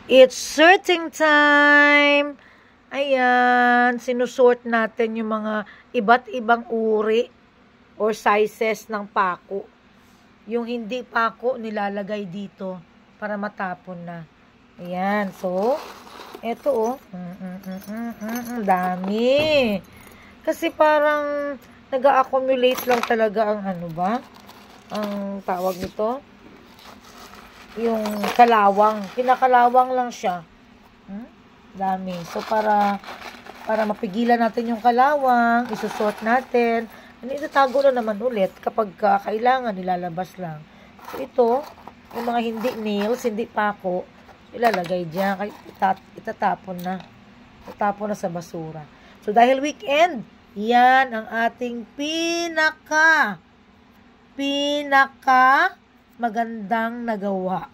It's sorting time! Ayan, sinusort natin yung mga iba't ibang uri or sizes ng pako. Yung hindi pako, nilalagay dito para matapon na. Ayan, so, eto oh. Dami. Kasi parang nag-accumulate lang talaga ang ano ba? Ang tawag nito? Yung kalawang. Kinakalawang lang siya. Dami. So, para mapigilan natin yung kalawang, isusort natin. Itatago na naman ulit kapag kailangan, nilalabas lang. So, ito, yung mga hindi nails, hindi pako, ilalagay dyan. Itatapon na. Itatapon na sa basura. So, dahil weekend, yan ang ating pinaka magandang nagawa.